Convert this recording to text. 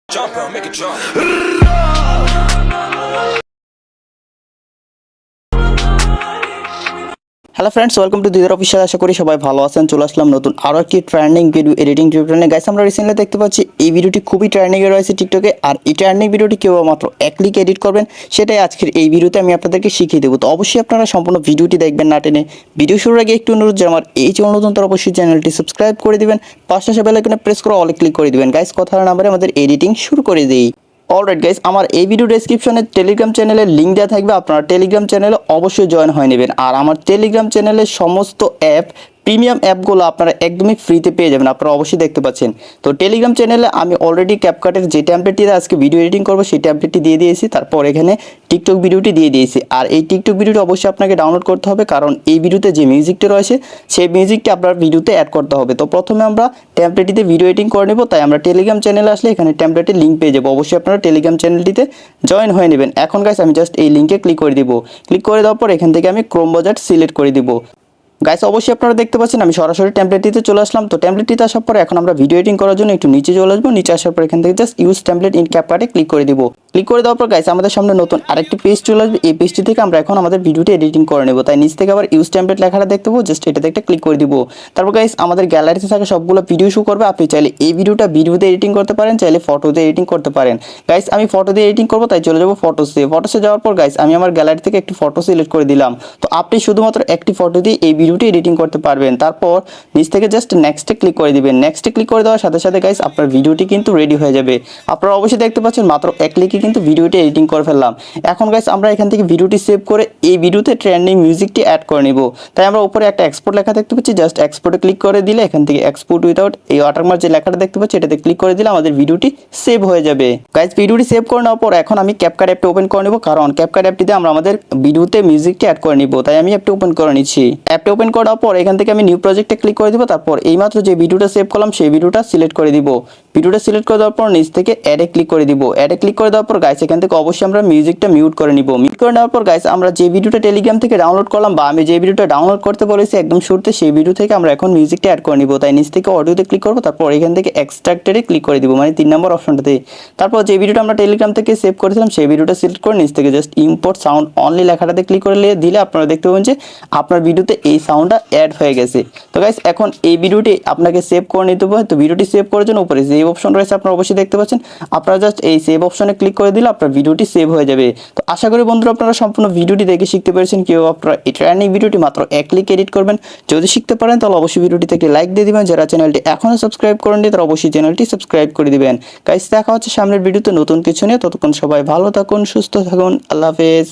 Jump on, make it jump. Hello friends, welcome to Didar official. আশা করি সবাই ভালো আছেন। চলে আসলাম নতুন আরও একটি ট্রেন্ডিং ভিডিও এডিটিং টিউটোরিয়ালে। গাইস, আমরা রিসেন্টলি দেখতে পাচ্ছি এই ভিডিওটি খুবই ট্রেন্ডিংয়ে রয়েছে টিকটকে। আর এই ট্রেন্ডিং ভিডিওটি কেউ মাত্র এক ক্লিক এডিট করবেন, সেটাই আজকের এই ভিডিওতে আমি আপনাদেরকে শিখিয়ে দেবো। তো অবশ্যই আপনারা সম্পূর্ণ ভিডিওটি দেখবেন না টেনে। ভিডিও শুরুর আগে একটু অনুরোধ, যে আমার এই চ্যানেল নতুন, তার অবশ্যই চ্যানেলটি সাবস্ক্রাইব করে দিবেন, পাশে আসা বেল আইকনে প্রেস করে অলে ক্লিক করে দিবেন। গাইস, কথা না বলে আমাদের এডিটিং শুরু করে দিই। অলরাইট গাইস, আমার এই ভিডিও ডেসক্রিপশনে টেলিগ্রাম চ্যানেলের লিঙ্ক দেওয়া থাকবে। আপনারা টেলিগ্রাম চ্যানেলে অবশ্যই জয়েন হয়ে নেবেন। আর আমার টেলিগ্রাম চ্যানেলের সমস্ত অ্যাপ, প্রিমিয়াম অ্যাপগুলো আপনারা একদমই ফ্রিতে পেয়ে যাবেন। আপনারা অবশ্যই দেখতে পাচ্ছেন। তো টেলিগ্রাম চ্যানেলে আমি অলরেডি ক্যাপকাটের যে ট্যাম্পলেটটিতে আজকে ভিডিও এডিটিং করবো সেই ট্যাম্পলেটটি দিয়ে দিয়েছি। তারপর এখানে টিকটক ভিডিওটি দিয়ে দিয়েছি। আর এই টিকটক ভিডিওটি অবশ্যই আপনাকে ডাউনলোড করতে হবে, কারণ এই ভিডিওতে যে মিউজিকটি রয়েছে সেই মিউজিকটি আপনার ভিডিওতে অ্যাড করতে হবে। তো প্রথমে আমরা ট্যাম্পলেটটিতে ভিডিও এডিটিং করে নেব, তাই আমরা টেলিগ্রাম চ্যানেলে আসলে এখানে ট্যাম্পলেটের লিঙ্ক পেয়ে যাবো। অবশ্যই আপনারা টেলিগ্রাম চ্যানেলটিতে জয়েন হয়ে নেবেন। এখন গাইস, আমি জাস্ট এই লিঙ্কে ক্লিক করে দিব। ক্লিক করে দেওয়ার পর এখান থেকে আমি ক্রোম ব্রাউজার সিলেক্ট করে দিব। গাইস, অবশ্যই আপনারা দেখতে পাচ্ছেন আমি সরাসরি টেমপ্লেটটিতে চলে আসলাম। তো টেমপ্লেটটিতে আসার পরে এখন আমরা ভিডিও এডিটিং করার জন্য একটু নিচে চলে আসবো। নিচে আসার পর এখান থেকে জাস্ট ইউজ টেমপ্লেট ইন ক্যাপকাটে ক্লিক করে দিব। ক্লিক করে দেওয়ার পর গাইস, আমাদের সামনে নতুন আরেকটি পেজ চলে আসবে। এই পেজটি থেকে আমরা এখন আমাদের ভিডিওটি এডিটিং করে নেব। তাই নিচ থেকে আবার ইউজ টেমপ্লেট লেখাটা দেখতে পাবো, জাস্ট এটাতে একটা ক্লিক করে দিব। তারপর গাইস, আমাদের গ্যালারিতে থাকা সবগুলো ভিডিও শো করবে। আপনি চাইলে এই ভিডিওতে এডিটিং করতে পারেন, চাইলে ফটোতে এডিটিং করতে পারেন। গাইস, আমি ফটো দিয়ে এডিটিং করবো, তাই চলে যাবো ফটোসে। ফটোসে যাওয়ার পর গাইস, আমি আমার গ্যালারি থেকে একটি ফটো সিলেক্ট করে দিলাম। তো আপনি শুধুমাত্র একটি ফটো দিয়ে এই ভিডিওটি এডিটিং করতে পারবেন। তারপর নিচ থেকে জাস্ট নেক্সটে ক্লিক করে দিবেন। নেক্সটে ক্লিক করে দেওয়ার সাথে সাথে গাইস, আপনার ভিডিওটি কিন্তু রেডি হয়ে যাবে। আপনারা অবশ্যই দেখতে পাচ্ছেন মাত্র এক ক্লিকে কিন্তু ভিডিওটি এডিটিং করে ফেললাম। এখন গাইস, আমরা এখান থেকে ভিডিওটি সেভ করে এই ভিডিওতে ট্রেন্ডিং মিউজিকটি অ্যাড করে নিব। তাই আমরা উপরে একটা এক্সপোর্ট লেখা দেখতে পাচ্ছি, জাস্ট এক্সপোর্টে ক্লিক করে দিলে এখান থেকে এক্সপোর্ট উইদাউট এই ওয়াটারমার্ক যে লেখাটা দেখতে পাচ্ছি এটাতে ক্লিক করে দিলে আমাদের ভিডিওটি সেভ হয়ে যাবে। গাইস, ভিডিওটি সেভ করে নেওয়ার পর এখন আমি ক্যাপকাট অ্যাপটি ওপেন করে নেব, কারণ ক্যাপকাট অ্যাপটিতে আমরা আমাদের ভিডিওতে মিউজিকটি অ্যাড করে নিব। তাই আমি অ্যাপটি ওপেন করে নিচ্ছি। অ্যাপটি ওপেন করার পর এখান থেকে আমি নিউ প্রজেক্টে ক্লিক করে দিব। তারপর এইমাত্র যে ভিডিওটা সেভ করলাম সেই ভিডিওটা সিলেক্ট করে দিব। ভিডিওটা সিলেক্ট করে দেওয়ার পর নিচ থেকে অ্যাডে ক্লিক করে দিব। অ্যাডে ক্লিক করে দেওয়ার পর গাইস, এখান থেকে অবশ্যই আমরা মিউজিকটা মিউট করে নিব। মিউট করে নেওয়ার পর গাইস, আমরা যে ভিডিওটা টেলিগ্রাম থেকে ডাউনলোড করলাম বা আমি যে ভিডিওটা ডাউনলোড করতে বলেছি একদম শুরুতে, সেই ভিডিও থেকে আমরা এখন মিউজিকটা অ্যাড করে নিব। তাই নিচ থেকে অডিওতে ক্লিক করব, তারপর এখান থেকে এক্সট্রাক্টেডে ক্লিক করে দিব, মানে 3 নম্বর অপশনটাতে। তারপর যে ভিডিওটা আমরা টেলিগ্রাম থেকে সেভ করেছিলাম সেই ভিডিওটা সিলেক্ট করে নিচ থেকে জাস্ট ইম্পোর্ট সাউন্ড অনলি লেখাটাতে ক্লিক করে দিলে আপনারা দেখতে পাবেন যে আপনার ভিডিওতে এই সাউন্ডটা অ্যাড হয়ে গেছে। তো গাইস, এখন এই ভিডিওটি আপনাকে সেভ করে নিতে হবে। তো ভিডিওটি সেভ করার জন্য উপরে সেভ অপশন রয়েছে, আপনারা অবশ্যই দেখতে পাচ্ছেন। আপনারা জাস্ট এই সেভ অপশনে ক্লিক করে দিলে আপনার ভিডিওটি সেভ হয়ে যাবে। তো আশা করি বন্ধুরা আপনারা সম্পূর্ণ ভিডিওটি দেখে শিখতে পেরেছেন কিভাবে আপনারা এই ট্রেনিং ভিডিওটি মাত্র এক ক্লিক এডিট করবেন। যদি শিখতে পারেন তাহলে অবশ্যই ভিডিওটিতে একটি লাইক দিয়ে দিবেন। যারা চ্যানেলটি এখনো সাবস্ক্রাইব করেননি তারা অবশ্যই চ্যানেলটি সাবস্ক্রাইব করে দিবেন। গাইস, দেখা হচ্ছে সামনের ভিডিওতে নতুন কিছু নিয়ে। ততক্ষণ সবাই ভালো থাকুন, সুস্থ থাকুন। আল্লাহ হাফেজ।